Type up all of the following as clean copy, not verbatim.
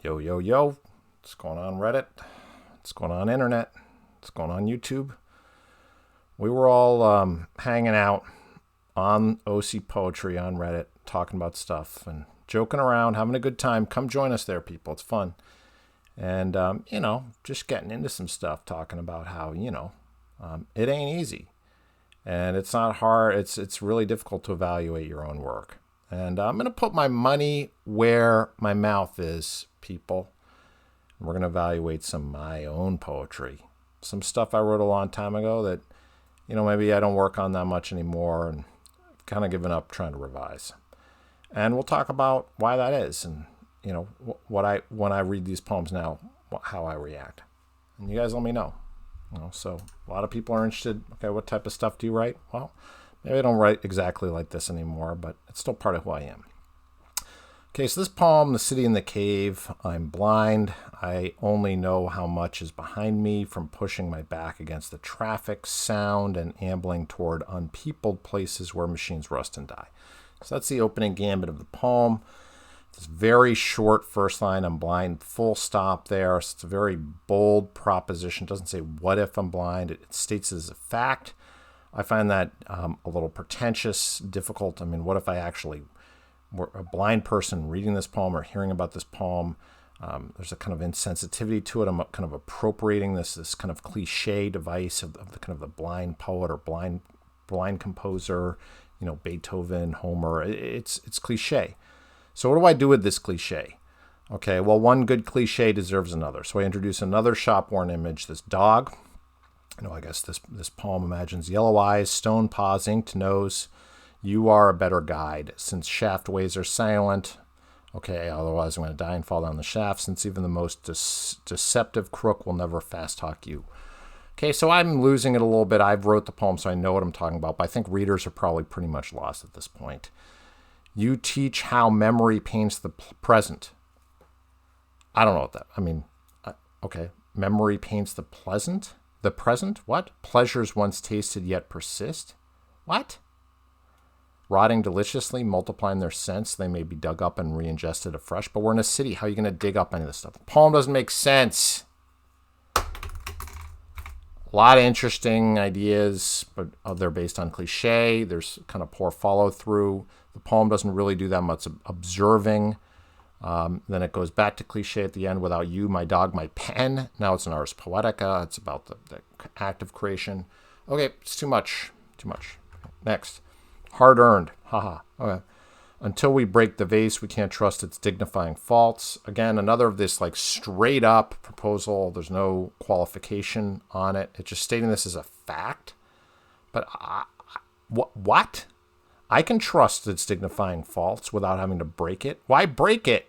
Yo, yo, yo. What's going on, Reddit? What's going on, Internet? What's going on, YouTube? We were all hanging out on OC Poetry on Reddit, talking about stuff and joking around, having a good time. Come join us there, people. It's fun. And, just getting into some stuff, talking about how, it ain't easy. And it's not hard. It's really difficult to evaluate your own work. And I'm going to put my money where my mouth is, people. We're going to evaluate some of my own poetry. Some stuff I wrote a long time ago that, maybe I don't work on that much anymore and I've kind of given up trying to revise. And we'll talk about why that is and, when I read these poems now, how I react. And you guys let me know. So a lot of people are interested. Okay, what type of stuff do you write? Well, maybe I don't write exactly like this anymore, but it's still part of who I am. Okay, so this poem, The City in the Cave, I'm blind. I only know how much is behind me from pushing my back against the traffic, sound, and ambling toward unpeopled places where machines rust and die. So that's the opening gambit of the poem. This very short first line, I'm blind, full stop there. So it's a very bold proposition. It doesn't say, what if I'm blind? It states it as a fact. I find that a little pretentious, difficult. I mean, what if I actually were a blind person reading this poem or hearing about this poem? There's a kind of insensitivity to it. I'm kind of appropriating this kind of cliche device of the kind of the blind poet or blind composer, Beethoven, Homer. It's cliche. So what do I do with this cliche? Okay, well, one good cliche deserves another. So I introduce another shop-worn image, this dog. I guess this poem imagines yellow eyes, stone paws, inked nose. You are a better guide, since shaft ways are silent. Okay, otherwise I'm going to die and fall down the shaft, since even the most deceptive crook will never fast-talk you. Okay, so I'm losing it a little bit. I've wrote the poem, so I know what I'm talking about, but I think readers are probably pretty much lost at this point. You teach how memory paints the present. I don't know what that, okay. Memory paints the present? What? Pleasures once tasted yet persist? What? Rotting deliciously, multiplying their sense, they may be dug up and re-ingested afresh, but we're in a city. How are you going to dig up any of this stuff? The poem doesn't make sense. A lot of interesting ideas, but they're based on cliche. There's kind of poor follow-through. The poem doesn't really do that much observing. Then it goes back to cliche at the end. Without you, my dog, my pen. Now it's an ars poetica. It's about the act of creation. Okay, it's too much. Next. Hard-earned. Haha. Okay. Until we break the vase, we can't trust its dignifying faults. Again, another of this straight-up proposal. There's no qualification on it. It's just stating this as a fact. But what? I can trust its dignifying faults without having to break it. Why break it?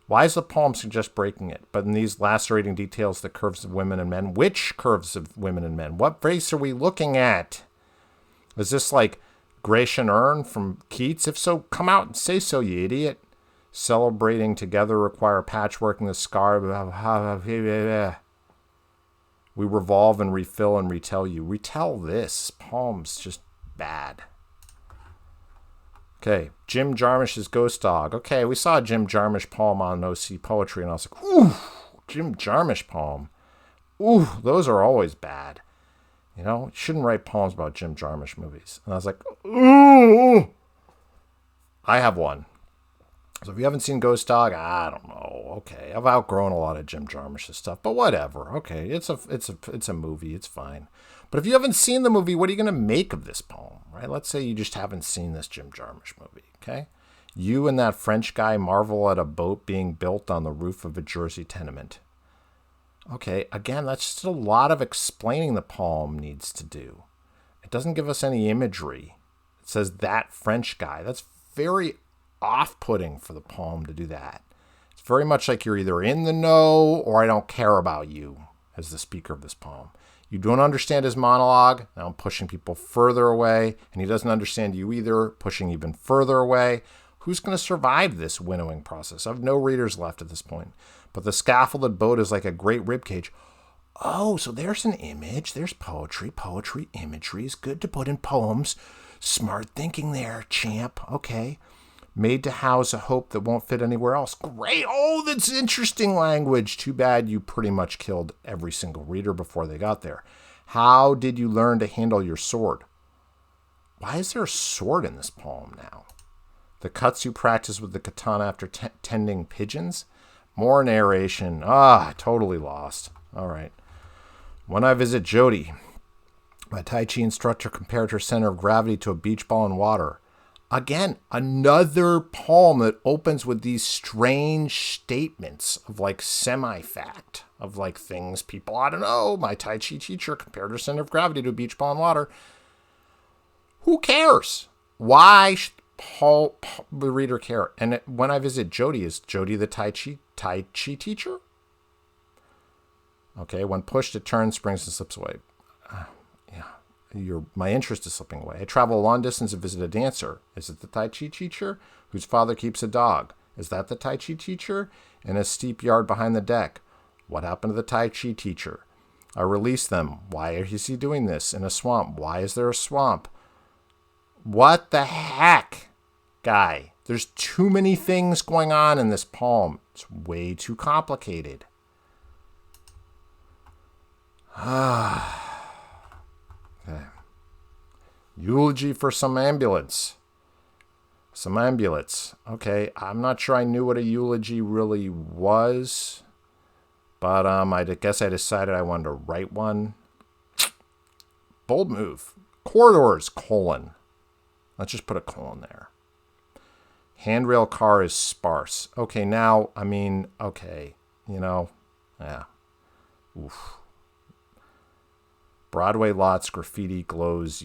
Why does the poem suggest breaking it? But in these lacerating details, the curves of women and men. Which curves of women and men? What face are we looking at? Is this like Grecian urn from Keats? If so, come out and say so, you idiot. Celebrating together require patchworking the scar. We revolve and refill and retell you. Retell this. Poem's just bad. Okay, Jim Jarmusch's Ghost Dog. Okay, we saw a Jim Jarmusch poem on OC Poetry, and I was like, ooh, Jim Jarmusch poem. Ooh, those are always bad. You shouldn't write poems about Jim Jarmusch movies. And I was like, ooh. I have one. So if you haven't seen Ghost Dog, I don't know. Okay, I've outgrown a lot of Jim Jarmusch's stuff, but whatever. Okay, it's a movie. It's fine. But if you haven't seen the movie, what are you going to make of this poem, right? Let's say you just haven't seen this Jim Jarmusch movie, okay? You and that French guy marvel at a boat being built on the roof of a Jersey tenement. Okay, again, that's just a lot of explaining the poem needs to do. It doesn't give us any imagery. It says that French guy. That's very off-putting for the poem to do that. It's very much like you're either in the know or I don't care about you as the speaker of this poem. You don't understand his monologue. Now I'm pushing people further away, and he doesn't understand you either, pushing even further away. Who's going to survive this winnowing process? I have no readers left at this point. But the scaffolded boat is like a great ribcage. Oh, so there's an image. There's poetry. Poetry, imagery is good to put in poems. Smart thinking there, champ. Okay. Made to house a hope that won't fit anywhere else. Great. Oh, that's interesting language. Too bad you pretty much killed every single reader before they got there. How did you learn to handle your sword? Why is there a sword in this poem now? The cuts you practice with the katana after tending pigeons? More narration. Totally lost. All right. When I visit Jody, my Tai Chi instructor compared her center of gravity to a beach ball in water. Again, another poem that opens with these strange statements of like semi-fact, of like things people ought to know. My Tai Chi teacher compared her center of gravity to a beach ball in water. Who cares? Why should the reader care? And when I visit Jody, is Jody the Tai Chi teacher? Okay, when pushed, it turns, springs, and slips away. My interest is slipping away. I travel a long distance to visit a dancer. Is it the Tai Chi teacher whose father keeps a dog? Is that the Tai Chi teacher? In a steep yard behind the deck. What happened to the Tai Chi teacher? I release them. Why is he doing this? In a swamp. Why is there a swamp? What the heck, guy? There's too many things going on in this poem. It's way too complicated. Okay. Eulogy for some ambulance. Okay, I'm not sure I knew what a eulogy really was, but I guess I decided I wanted to write one. Bold move. Corridors, : Let's just put a colon there. Handrail car is sparse. Okay, now, okay, yeah. Oof. Broadway lots, graffiti glows,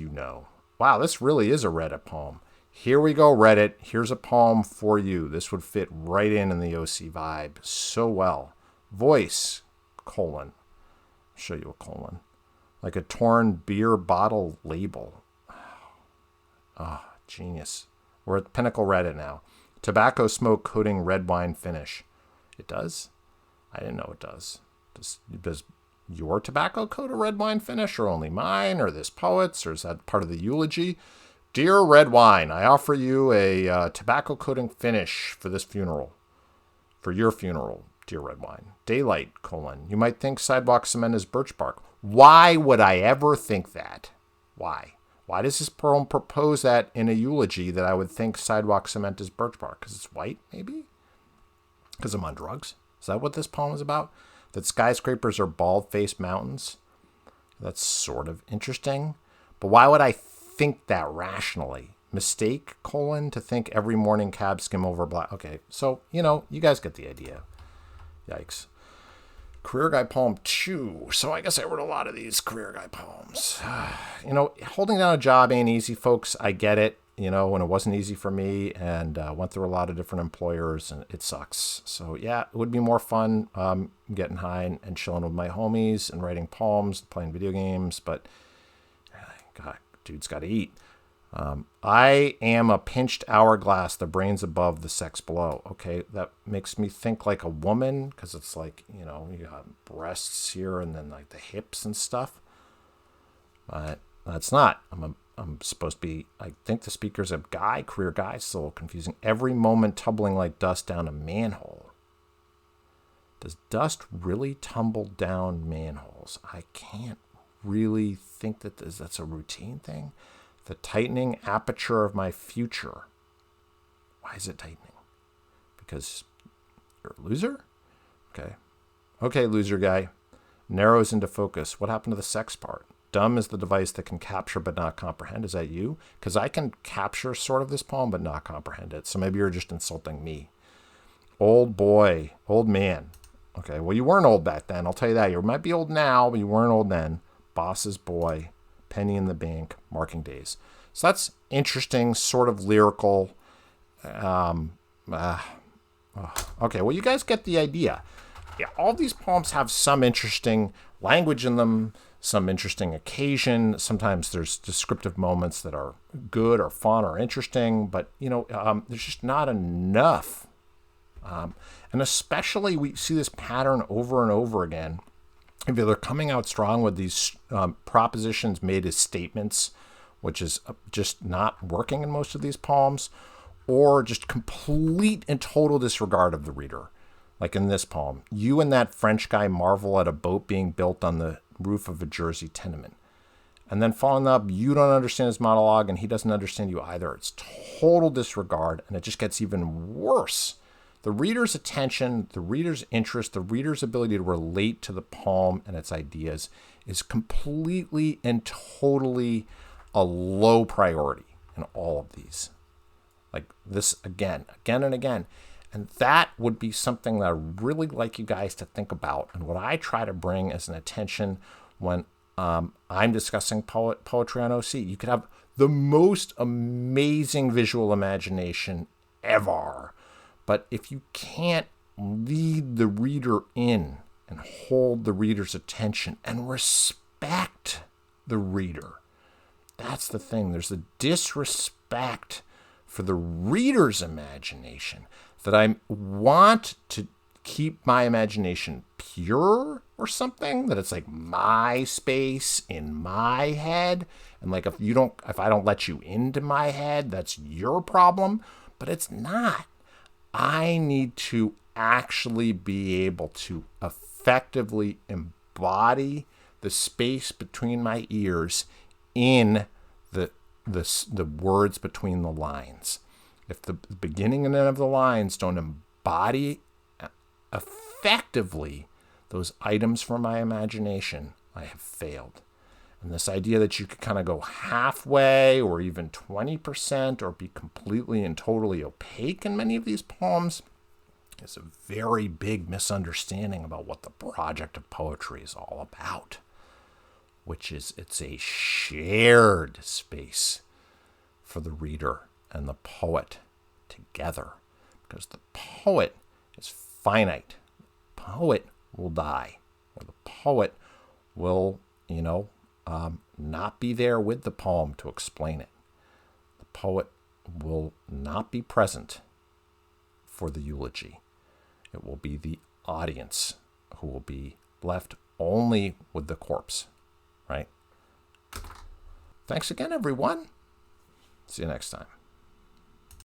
Wow, this really is a Reddit poem. Here we go, Reddit. Here's a poem for you. This would fit right in the OC vibe so well. Voice, : Show you a colon. Like a torn beer bottle label. Genius. We're at Pinnacle Reddit now. Tobacco smoke coating red wine finish. It does? I didn't know it does. Does your tobacco coat a red wine finish, or only mine, or this poet's, or is that part of the eulogy? Dear red wine, I offer you a tobacco coating finish for this funeral. For your funeral, dear red wine. Daylight, : You might think sidewalk cement is birch bark. Why would I ever think that? Why? Why does this poem propose that in a eulogy that I would think sidewalk cement is birch bark? Because it's white, maybe? Because I'm on drugs? Is that what this poem is about? That skyscrapers are bald-faced mountains? That's sort of interesting. But why would I think that rationally? Mistake, : to think every morning cabs skim over black. Okay, so, you guys get the idea. Yikes. Career Guy poem 2. So I guess I wrote a lot of these Career Guy poems. Holding down a job ain't easy, folks. I get it. When it wasn't easy for me, and went through a lot of different employers, and it sucks. So yeah, it would be more fun getting high and chilling with my homies and writing poems, playing video games, but God, dude's got to eat. I am a pinched hourglass, the brains above, the sex below. Okay, that makes me think like a woman, because it's like, you got breasts here and then like the hips and stuff. But that's not. I'm supposed to be, I think the speaker's a guy, career guy, it's a little confusing. Every moment tumbling like dust down a manhole. Does dust really tumble down manholes? I can't really think that that's a routine thing. The tightening aperture of my future. Why is it tightening? Because you're a loser? Okay, loser guy. Narrows into focus. What happened to the sex part? Dumb is the device that can capture but not comprehend. Is that you? Because I can capture sort of this poem but not comprehend it. So maybe you're just insulting me. Old boy. Old man. Okay, well, you weren't old back then. I'll tell you that. You might be old now, but you weren't old then. Boss's boy. Penny in the bank. Marking days. So that's interesting, sort of lyrical. Okay, well, you guys get the idea. Yeah, all these poems have some interesting language in them, some interesting occasion. Sometimes there's descriptive moments that are good or fun or interesting, but, there's just not enough. And especially we see this pattern over and over again. If they're coming out strong with these propositions made as statements, which is just not working in most of these poems, or just complete and total disregard of the reader. Like in this poem, you and that French guy marvel at a boat being built on the roof of a Jersey tenement. And then following up, you don't understand his monologue and he doesn't understand you either. It's total disregard, and it just gets even worse. The reader's attention, the reader's interest, the reader's ability to relate to the poem and its ideas is completely and totally a low priority in all of these. Like this again and again. And that would be something that I really like you guys to think about, and what I try to bring as an attention when I'm discussing poetry on OC. You could have the most amazing visual imagination ever, but if you can't lead the reader in and hold the reader's attention and respect the reader, that's the thing. There's a disrespect for the reader's imagination that I want to keep my imagination pure or something, that it's like my space in my head, and like if I don't let you into my head, that's your problem. But it's not. I need to actually be able to effectively embody the space between my ears in the words between the lines. If the beginning and end of the lines don't embody effectively those items from my imagination, I have failed. And this idea that you could kind of go halfway or even 20% or be completely and totally opaque in many of these poems is a very big misunderstanding about what the project of poetry is all about, which is it's a shared space for the reader and the poet together, because the poet is finite. The poet will die, or the poet will, not be there with the poem to explain it. The poet will not be present for the eulogy. It will be the audience who will be left only with the corpse, right? Thanks again, everyone. See you next time.